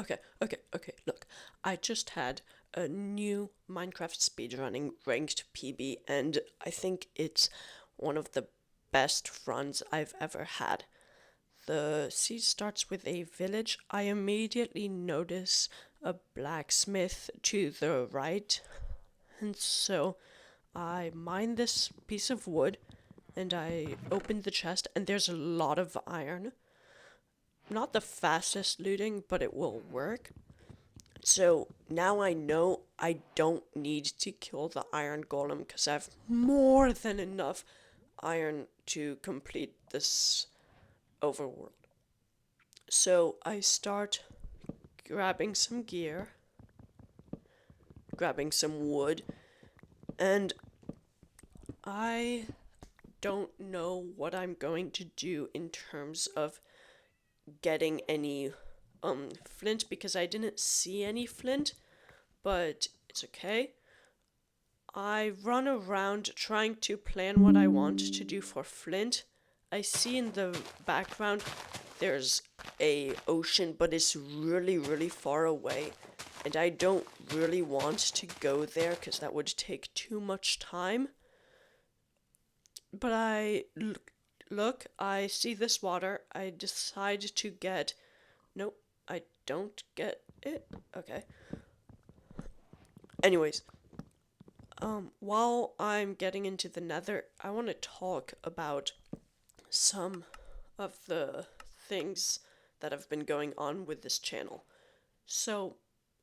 Okay. Look, I just had a new Minecraft speedrunning ranked PB, and I think it's one of the best runs I've ever had. The siege starts with a village. I immediately notice a blacksmith to the right, and so I mine this piece of wood and I open the chest, and there's a lot of iron. Not the fastest looting, but it will work. So now I know I don't need to kill the iron golem because I have more than enough iron to complete this overworld. So I start grabbing some gear, grabbing some wood, and I don't know what I'm going to do in terms of getting any flint because I didn't see any flint, but it's okay. I run around trying to plan what I want to do for flint. I see in the background there's a ocean, but it's really far away, and I don't really want to go there because that would take too much time. But look, I see this water. I decide to get. Nope, I don't get it. Okay. Anyways, while I'm getting into the nether, I want to talk about some of the things that have been going on with this channel. So,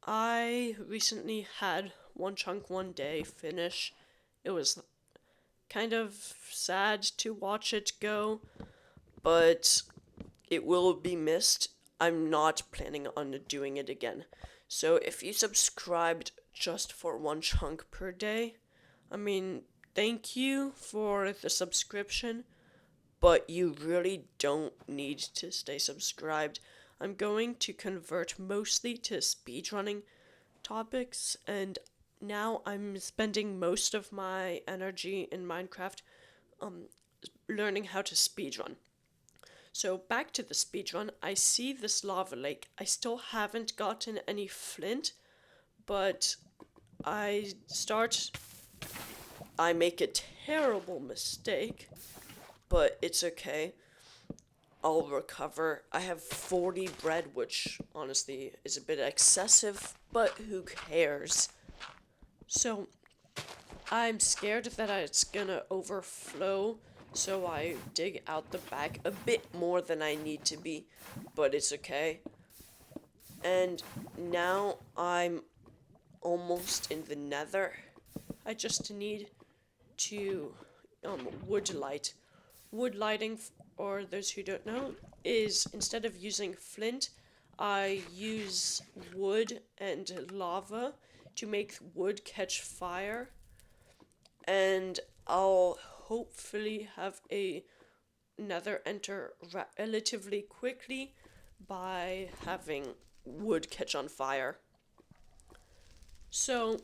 I recently had One Chunk One Day finish. It was kind of sad to watch it go, but it will be missed. I'm not planning on doing it again. So if you subscribed just for one chunk per day, I mean, thank you for the subscription, but you really don't need to stay subscribed. I'm going to convert mostly to speedrunning topics, and now I'm spending most of my energy in Minecraft um, learning how to speedrun. So back to the speedrun, I see this lava lake. I still haven't gotten any flint, but I start. I make a terrible mistake, but it's okay. I'll recover. I have 40 bread, which honestly is a bit excessive, but who cares? So I'm scared that it's gonna overflow, so I dig out the back a bit more than I need to be, but it's okay. And now I'm almost in the nether. I just need to wood light. Wood lighting, or those who don't know, is instead of using flint, I use wood and lava to make wood catch fire, and I'll hopefully have a nether enter relatively quickly by having wood catch on fire. So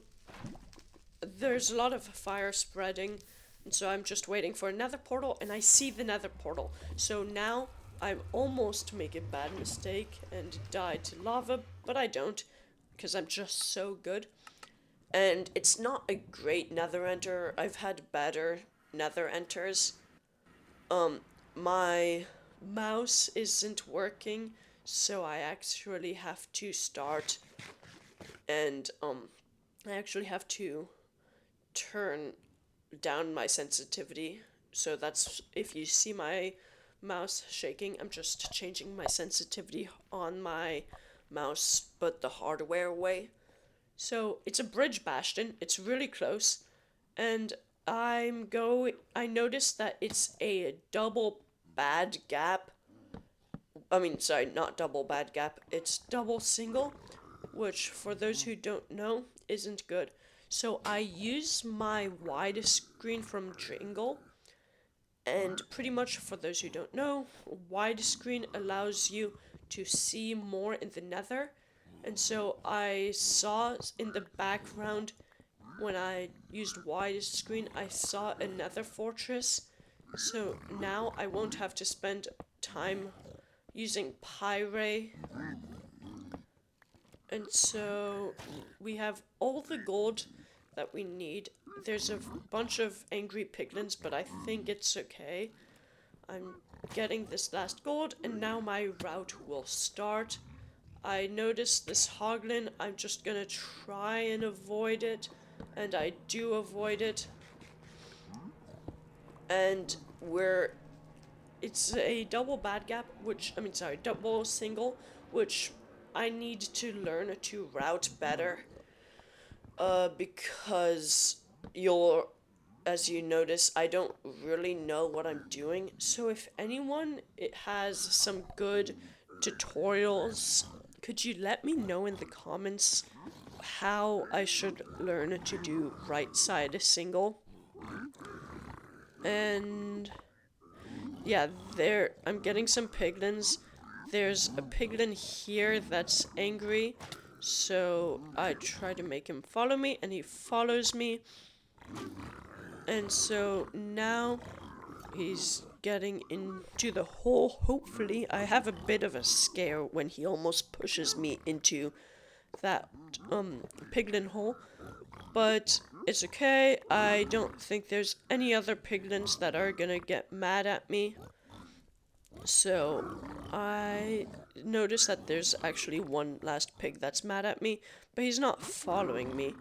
there's a lot of fire spreading, and so I'm just waiting for another portal, and I see the nether portal. So now I almost make a bad mistake and die to lava, but I don't, because I'm just so good. And it's not a great nether enter. I've had better nether enters. My mouse isn't working, so I actually have to start and I actually have to turn down my sensitivity. So that's if you see my mouse shaking, I'm just changing my sensitivity on my mouse, but the hardware way. So it's a bridge bastion. It's really close, and I noticed that it's a double bad gap. I mean, sorry, not double bad gap. It's double single, which for those who don't know isn't good. So I use my wide screen from Jingle, and pretty much for those who don't know, widescreen allows you to see more in the nether. And so I saw in the background when I used widescreen, I saw a nether fortress. So now I won't have to spend time using Pyre And so we have all the gold that we need. There's a bunch of angry piglins, but I think it's okay. I'm getting this last gold, and now my route will start. I noticed this hoglin. I'm just gonna try and avoid it, and I do avoid it. And it's a double bad gap, double single, which I need to learn to route better. Because you'll, as you notice, I don't really know what I'm doing. So if anyone it has some good tutorials, could you let me know in the comments how I should learn to do right side single? And yeah, there I'm getting some piglins. There's a piglin here that's angry, so I try to make him follow me, and he follows me. And so now he's getting into the hole. Hopefully, I have a bit of a scare when he almost pushes me into that piglin hole. But it's okay. I don't think there's any other piglins that are gonna get mad at me. So I notice that there's actually one last pig that's mad at me, but he's not following me.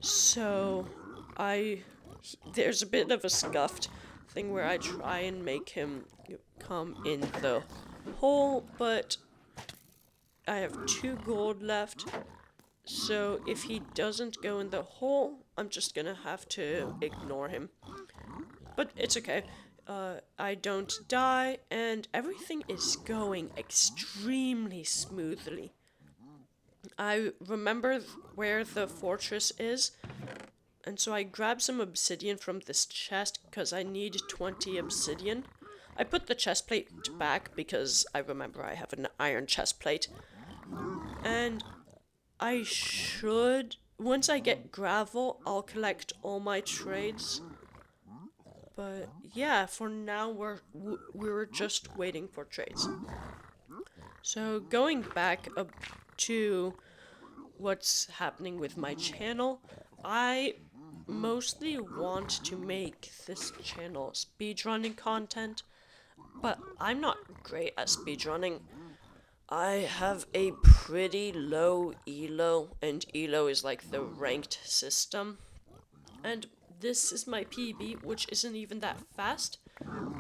So there's a bit of a scuffed thing where I try and make him come in the hole, but I have 2 gold left. So if he doesn't go in the hole, I'm just gonna have to ignore him. But it's okay. I don't die, and everything is going extremely smoothly. I remember where the fortress is, and so I grabbed some obsidian from this chest because I need 20 obsidian. I put the chest plate back because I remember I have an iron chest plate. And I should, once I get gravel, I'll collect all my trades. But yeah, for now we're just waiting for trades. So going back up to what's happening with my channel, I mostly want to make this channel speedrunning content, but I'm not great at speedrunning. I have a pretty low elo, and elo is like the ranked system. And this is my PB, which isn't even that fast.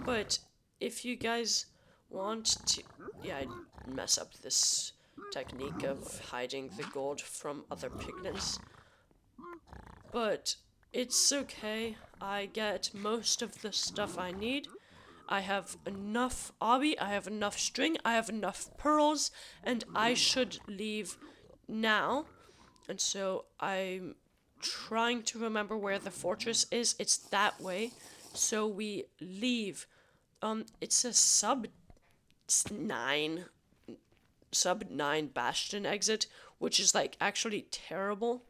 But if you guys want to, yeah, I mess up this technique of hiding the gold from other piglins. But it's okay. I get most of the stuff I need. I have enough obby, I have enough string, I have enough pearls, and I should leave now. And so I'm trying to remember where the fortress is. It's that way. So we leave. It's a nine sub 9 bastion exit, which is like actually terrible.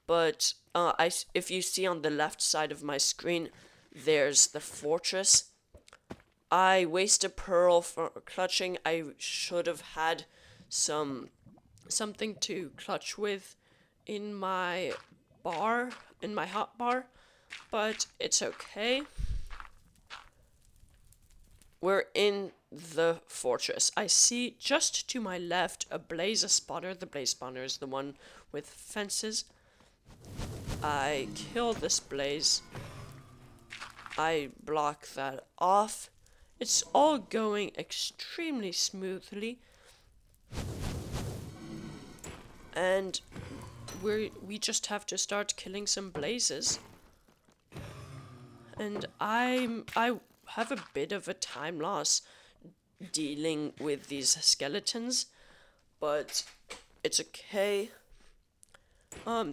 But if you see on the left side of my screen, there's the fortress. I waste a pearl for clutching. I should have had something to clutch with in my hot bar, but it's okay. We're in the fortress. I see just to my left a blaze spawner. The blaze spawner is the one with fences. I kill this blaze. I block that off. It's all going extremely smoothly. And we just have to start killing some blazes. And I have a bit of a time loss dealing with these skeletons, but it's okay.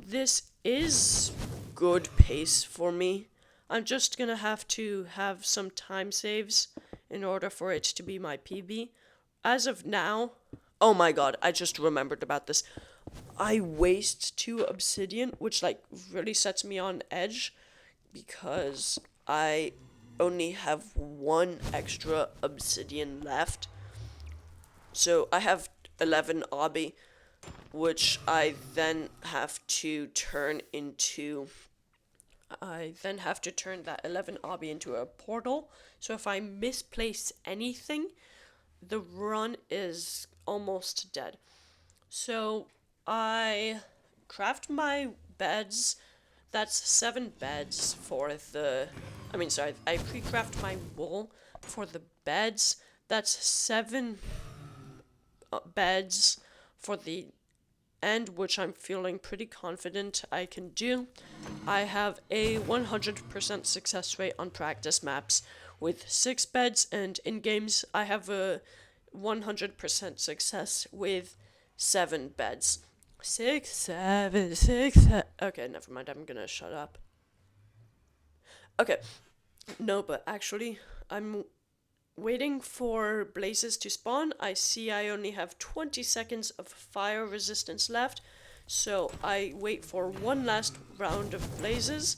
This is good pace for me. I'm just gonna have to have some time saves in order for it to be my PB. As of now, oh my god, I just remembered about this. I waste 2 obsidian, which like really sets me on edge because I only have 1 extra obsidian left. So I have 11 obby. which I then have to turn into. I then have to turn that 11 obby into a portal. So if I misplace anything, the run is almost dead. So I craft my beds. That's 7 beds for the. I pre craft my wool for the beds. That's 7 beds for the end, which I'm feeling pretty confident I can do. I have a 100% success rate on practice maps with 6 beds, and in games, I have a 100% success with 7 beds. 6, 7, 6, 7. Okay, never mind. I'm gonna shut up. Okay, no, but actually, I'm waiting for blazes to spawn. I see I only have 20 seconds of fire resistance left, so I wait for one last round of blazes,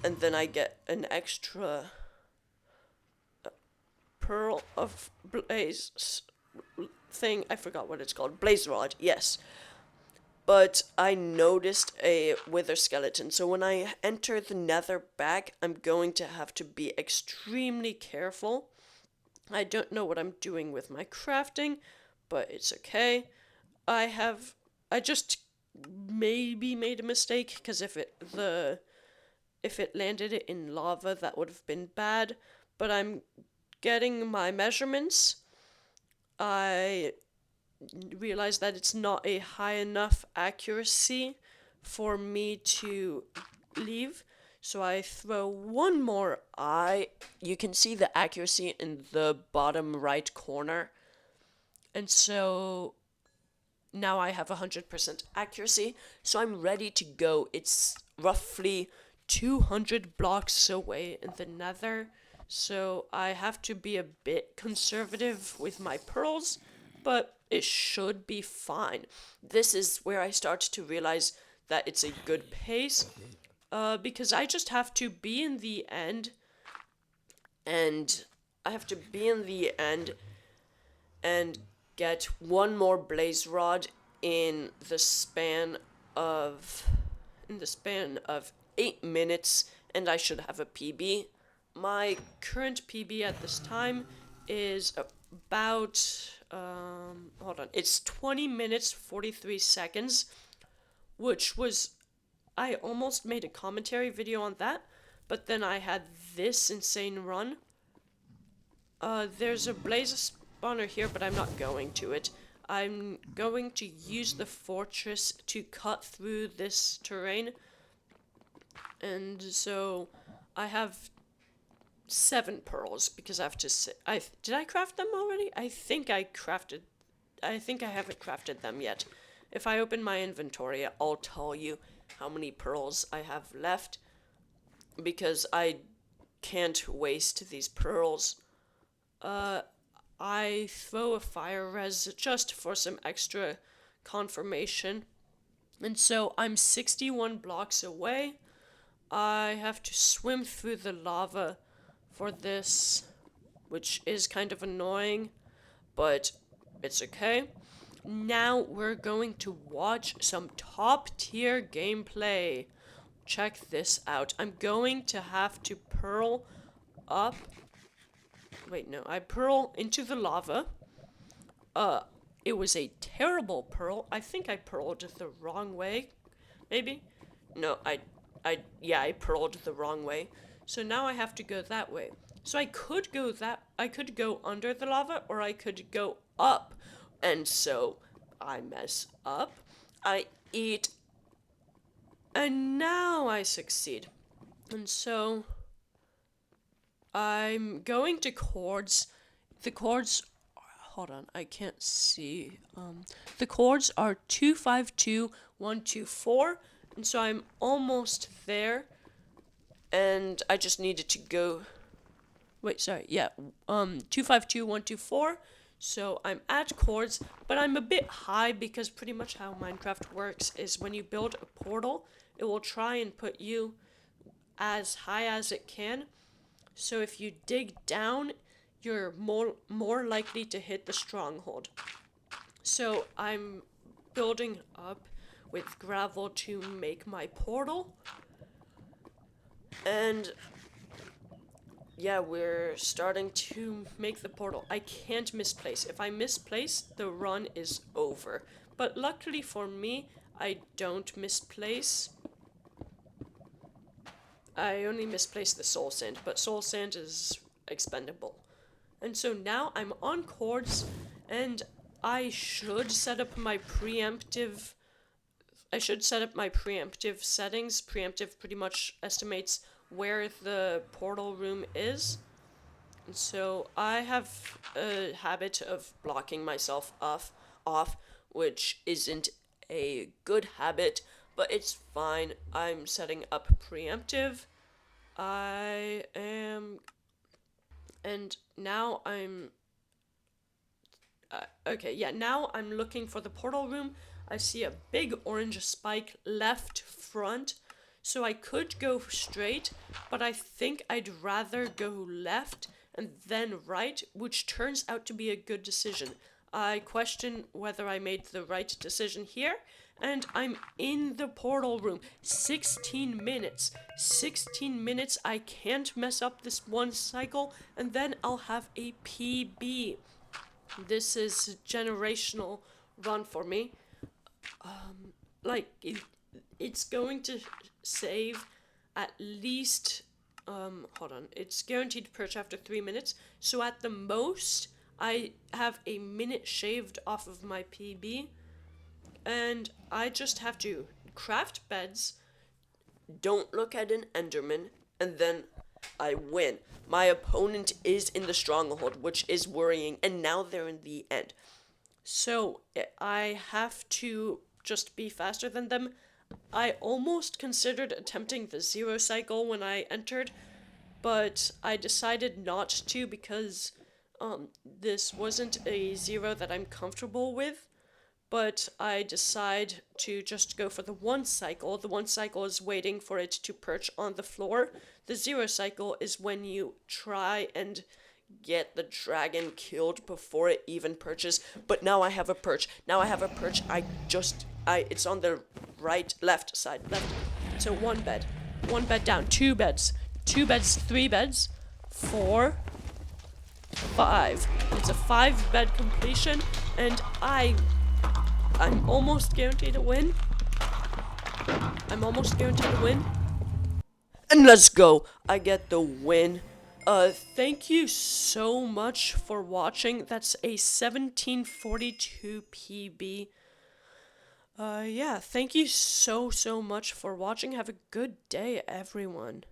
and then I get an extra pearl of blaze thing. I forgot what it's called. Blaze rod, yes. But I noticed a wither skeleton, so when I enter the nether back, I'm going to have to be extremely careful. I don't know what I'm doing with my crafting, but it's okay. I just maybe made a mistake, because if it landed in lava, that would have been bad. But I'm getting my measurements. I realized that it's not a high enough accuracy for me to leave. So I throw one more eye. You can see the accuracy in the bottom right corner. And so now I have 100% accuracy. So I'm ready to go. It's roughly 200 blocks away in the nether. So I have to be a bit conservative with my pearls, but it should be fine. This is where I start to realize that it's a good pace, because I just have to be in the end, and I have to be in the end and get one more blaze rod in the span of 8 minutes, and I should have a PB. My current PB at this time is about hold on, it's 20 minutes 43 seconds, which was, I almost made a commentary video on that, but then I had this insane run. There's a blaze spawner here, but I'm not going to it. I'm going to use the fortress to cut through this terrain. And so I have 7 pearls, because I have to say, did I craft them already? I think I haven't crafted them yet. If I open my inventory, I'll tell you how many pearls I have left, because I can't waste these pearls. I throw a fire res just for some extra confirmation. And so I'm 61 blocks away. I have to swim through the lava for this, which is kind of annoying, but it's okay. Now we're going to watch some top tier gameplay. Check this out. I'm going to have to pearl up. Wait, no, I pearl into the lava. It was a terrible pearl. I think I pearled the wrong way. Maybe? No, yeah, I pearled the wrong way. So now I have to go that way. So I could go under the lava, or I could go up. And so I mess up. I eat. And now I succeed. And so I'm going to chords. The chords, hold on, I can't see. The chords are 252, 124, and so I'm almost there. And I just needed to go. Wait, sorry, yeah, 252, 124. So I'm at chords, but I'm a bit high, because pretty much how Minecraft works is when you build a portal, it will try and put you as high as it can. So if you dig down, you're more likely to hit the stronghold. So I'm building up with gravel to make my portal. And yeah, we're starting to make the portal. I can't misplace. If I misplace, the run is over. But luckily for me, I don't misplace. I only misplaced the soul sand, but soul sand is expendable. And so now I'm on chords, and I should set up my preemptive. I should set up my preemptive settings. Preemptive pretty much estimates where the portal room is. And so I have a habit of blocking myself off, which isn't a good habit, but it's fine. I'm setting up preemptive. I am, and now I'm okay, yeah, now I'm looking for the portal room. I see a big orange spike left front, so I could go straight, but I think I'd rather go left and then right, which turns out to be a good decision. I question whether I made the right decision here, and I'm in the portal room. 16 minutes. 16 minutes. I can't mess up this one cycle, and then I'll have a PB. This is generational run for me. Like it's going to save at least hold on. It's guaranteed to perch after 3 minutes. So at the most, I have a minute shaved off of my PB, and I just have to craft beds, don't look at an Enderman, and then I win. My opponent is in the stronghold, which is worrying, and now they're in the end. So I have to just be faster than them. I almost considered attempting the zero cycle when I entered, but I decided not to because this wasn't a zero that I'm comfortable with. But I decide to just go for the one cycle. The one cycle is waiting for it to perch on the floor. The zero cycle is when you try and get the dragon killed before it even perches. But now I have a perch. Now I have a perch. It's on the left side. So one bed. One bed down. Two beds. Two beds, three beds. 4, 5. It's a 5-bed completion, and I'm almost guaranteed to win. I'm almost guaranteed to win. And let's go. I get the win. Thank you so much for watching. That's a 1742 PB. Yeah, thank you so much for watching. Have a good day, everyone.